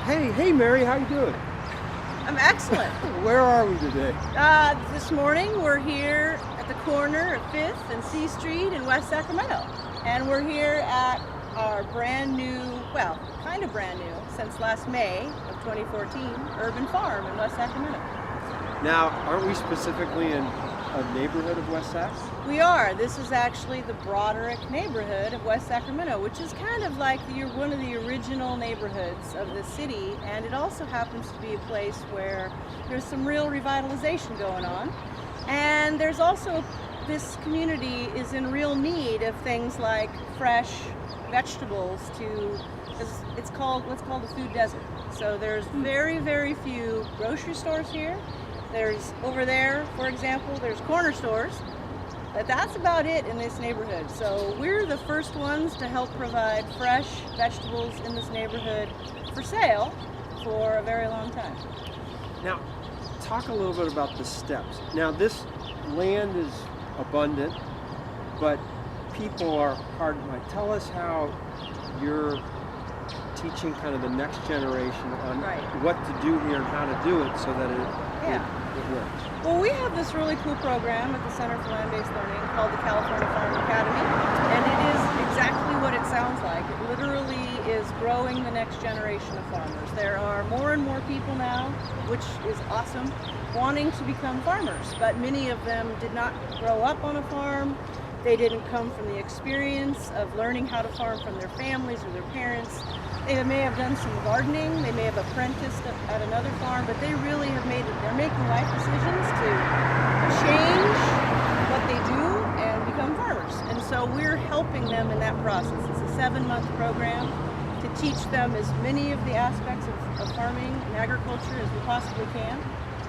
Hey Mary, how you doing? I'm excellent. Where are we today? This morning we're here at the corner of 5th and C Street in West Sacramento. And we're here at our brand new, well, kind of brand new, since last May of 2014, urban farm in West Sacramento. Now, aren't we specifically in a neighborhood of West Sac? We are. This is actually the Broderick neighborhood of West Sacramento, which is kind of like one of the original neighborhoods of the city, and it also happens to be a place where there's some real revitalization going on. And there's also, this community is in real need of things like fresh vegetables it's called what's called a food desert. So there's very, very few grocery stores here. There's over there, for example, there's corner stores, but that's about it in this neighborhood. So we're the first ones to help provide fresh vegetables in this neighborhood for sale for a very long time. Now, talk a little bit about the steps. Now, this land is abundant, but people are hard. Tell us how you're teaching kind of the next generation on what to do here and how to do it so that it works. Well, we have this really cool program at the Center for Land-Based Learning called the California Farm Academy, and it is exactly what it sounds like. It literally is growing the next generation of farmers. There are more and more people now, which is awesome, wanting to become farmers, but many of them did not grow up on a farm. They didn't come from the experience of learning how to farm from their families or their parents. They may have done some gardening, they may have apprenticed at another farm, but they really have they're making life decisions to change what they do and become farmers. And so we're helping them in that process. It's a 7-month program to teach them as many of the aspects of farming and agriculture as we possibly can.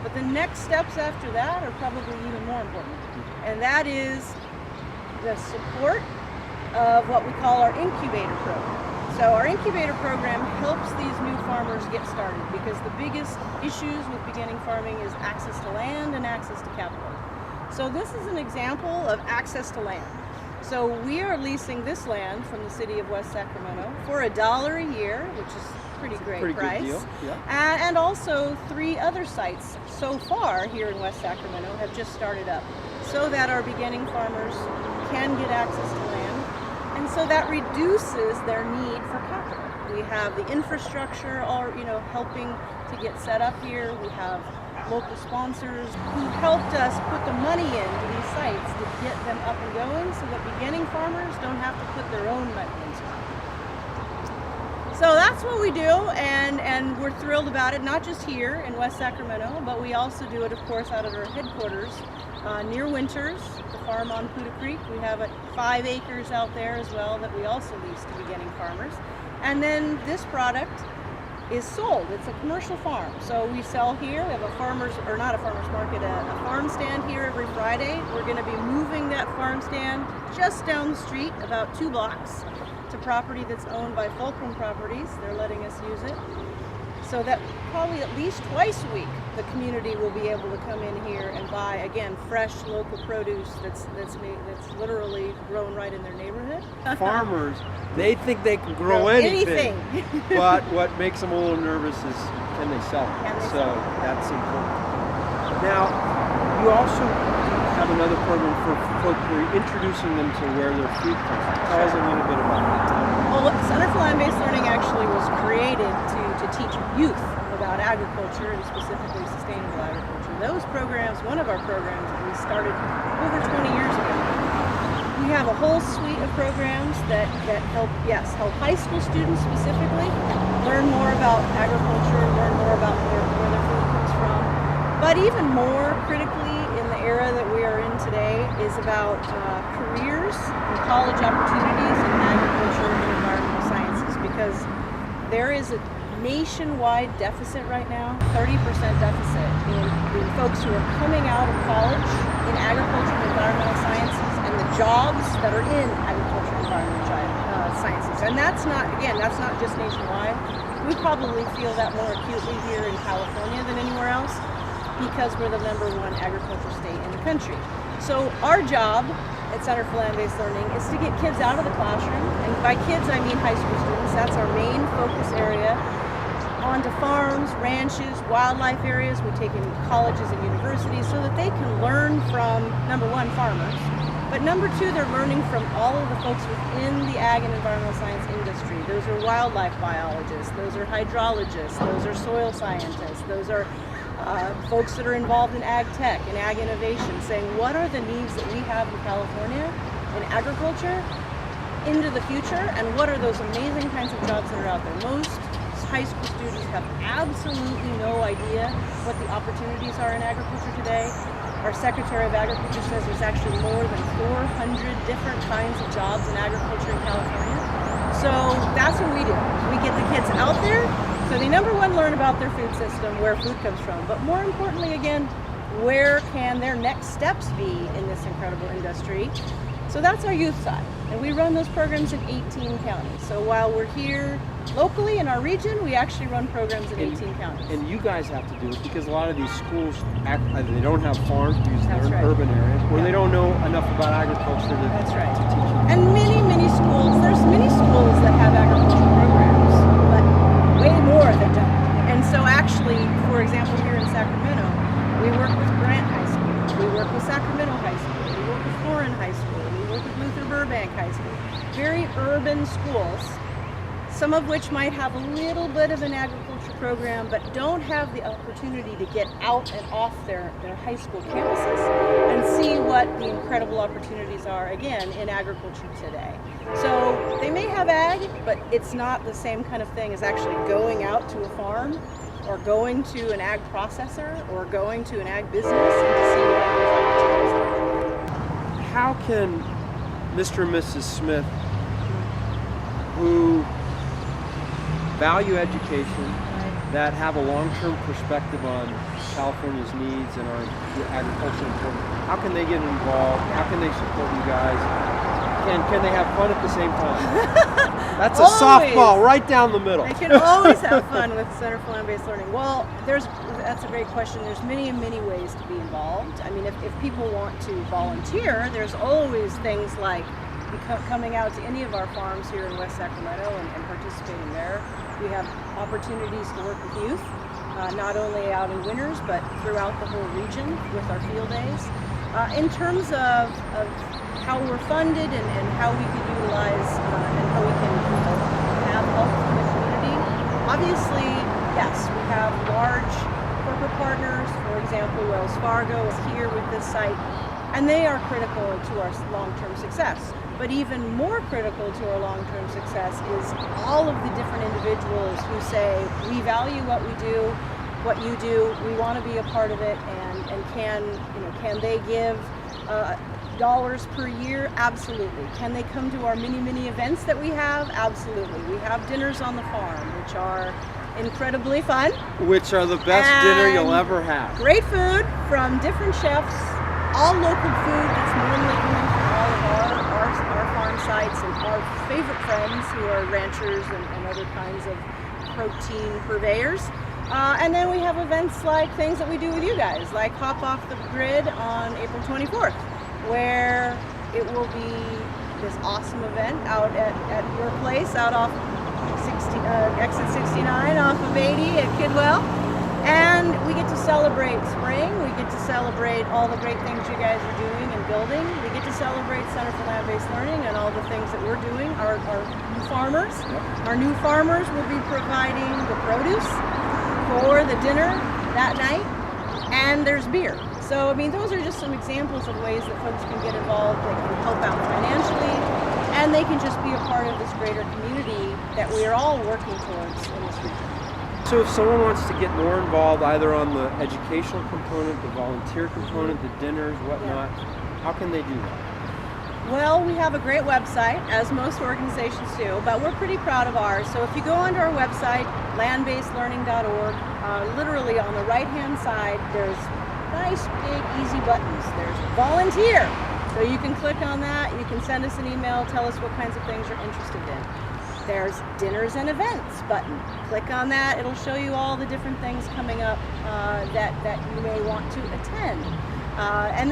But the next steps after that are probably even more important. And that is the support of what we call our incubator program. So our incubator program helps these new farmers get started because the biggest issues with beginning farming is access to land and access to capital. So this is an example of access to land. So we are leasing this land from the city of West Sacramento for $1 a year, which is a pretty great price. Good deal. Yeah. And also 3 other sites so far here in West Sacramento have just started up so that our beginning farmers can get access to land. And so that reduces their need for capital. We have the infrastructure, helping to get set up here. We have local sponsors who helped us put the money into these sites to get them up and going so that beginning farmers don't have to put their own money into it. So that's what we do, and we're thrilled about it, not just here in West Sacramento, but we also do it, of course, out at our headquarters near Winters, the farm on Puda Creek. We have 5 acres out there as well that we also lease to beginning farmers. And then this product is sold. It's a commercial farm. So we sell here. We have a farmer's market, a farm stand here every Friday. We're going to be moving that farm stand just down the street, about 2 blocks, to property that's owned by Fulcrum Properties. They're letting us use it. So that probably at least twice a week, the community will be able to come in here and buy, again, fresh local produce that's literally grown right in their neighborhood. Farmers, they think they can grow anything. But what makes them a little nervous is can they sell it? So that's important. Now, you also have another program for folks where you're introducing them to where their food comes from. Tell us a little bit about that. Well, the Center for Land-Based Learning actually was created to teach youth about agriculture and specifically sustainable agriculture. Those programs, one of our programs that we started over 20 years ago, we have a whole suite of programs that help high school students specifically learn more about agriculture, learn more about where their food comes from. But even more critically in the era that we are in today is about careers and college opportunities in agriculture and environmental sciences, because there is a nationwide deficit right now, 30% deficit in folks who are coming out of college in agriculture and environmental sciences and the jobs that are in agriculture and environmental sciences. And that's not just nationwide. We probably feel that more acutely here in California than anywhere else, because we're the #1 agriculture state in the country. So our job at Center for Land-Based Learning is to get kids out of the classroom, and by kids I mean high school students. That's our main focus area, onto farms, ranches, wildlife areas. We take in colleges and universities so that they can learn from, number one, farmers, but number two, they're learning from all of the folks within the ag and environmental science industry. Those are wildlife biologists, those are hydrologists, those are soil scientists, those are folks that are involved in ag tech and ag innovation, saying what are the needs that we have in California in agriculture into the future, and what are those amazing kinds of jobs that are out there. Most high school students have absolutely no idea what the opportunities are in agriculture today. Our Secretary of Agriculture says there's actually more than 400 different kinds of jobs in agriculture in California. So that's what we do. We get the kids out there so they, number one, learn about their food system, where food comes from, but more importantly, again, where can their next steps be in this incredible industry. So that's our youth side, and we run those programs in 18 counties. So while we're here locally in our region, we actually run programs in 18 counties. And you guys have to do it because a lot of these schools, either they don't have farms because they're in right. urban areas, or Yeah. they don't know enough about agriculture to, That's right. to teach them. And many schools, there's many schools that have agriculture programs, but way more that don't. And so actually, for example, here in Sacramento, we work with Grant High School, we work with Sacramento High School, we work with Florin High School, we work with Luther Burbank High School. Very urban schools, some of which might have a little bit of an agriculture program, but don't have the opportunity to get out and off their high school campuses and see what the incredible opportunities are, again, in agriculture today. So they may have ag, but it's not the same kind of thing as actually going out to a farm or going to an ag processor or going to an ag business and to see what those opportunities are. How can Mr. and Mrs. Smith, who value education, that have a long-term perspective on California's needs and our agriculture important, how can they get involved? How can they support you guys? Can they have fun at the same time? That's a softball right down the middle. They can always have fun with Center for Land-Based Learning. Well, that's a great question. There's many ways to be involved. I mean, if people want to volunteer, there's always things like coming out to any of our farms here in West Sacramento and participating there. We have opportunities to work with youth, not only out in winters, but throughout the whole region with our field days. In terms of how we're funded and how we can utilize and how we can have help from the community, obviously, yes, we have large corporate partners. For example, Wells Fargo is here with this site, and they are critical to our long-term success. But even more critical to our long-term success is all of the different individuals who say, we value what we do, what you do, we want to be a part of it, and can they give dollars per year? Absolutely. Can they come to our many events that we have? Absolutely. We have dinners on the farm, which are incredibly fun. Which are the best dinner you'll ever have. Great food from different chefs, all local food that's normally coming from all of our farm sites, and our favorite friends who are ranchers and other kinds of protein purveyors. And then we have events like things that we do with you guys, like Hop Off the Grid on April 24th, where it will be this awesome event out at your place, out off exit 69 off of 80 at Kidwell. And we get to celebrate spring, we get to celebrate all the great things you guys are doing and building. We get to celebrate Center for Land-Based Learning and all the things that we're doing. Our new farmers. Yep. Our new farmers will be providing the produce for the dinner that night, and there's beer. So, I mean, those are just some examples of ways that folks can get involved, they can help out financially, and they can just be a part of this greater community that we are all working towards in this region. So if someone wants to get more involved either on the educational component, the volunteer component, the dinners, whatnot, how can they do that? Well, we have a great website, as most organizations do, but we're pretty proud of ours. So if you go onto our website, landbasedlearning.org, literally on the right-hand side, there's nice, big, easy buttons. There's volunteer. So you can click on that, you can send us an email, tell us what kinds of things you're interested in. There's dinners and events button. Click on that, it'll show you all the different things coming up that you may want to attend. And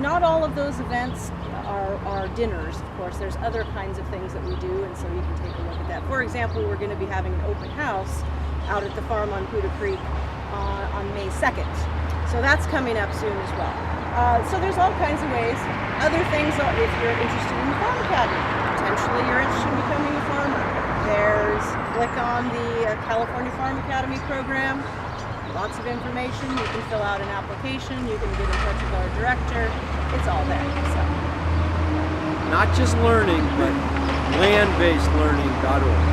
not all of those events are dinners, of course. There's other kinds of things that we do, and so you can take a look at that. For example, we're going to be having an open house out at the farm on Poudre Creek on May 2nd. So that's coming up soon as well. So there's all kinds of ways. Other things are if you're interested in the Farm Academy, potentially you're interested in becoming a farmer. Click on the California Farm Academy program. Lots of information. You can fill out an application. You can get in touch with our director. It's all there. So. Not just learning, but landbasedlearning.org.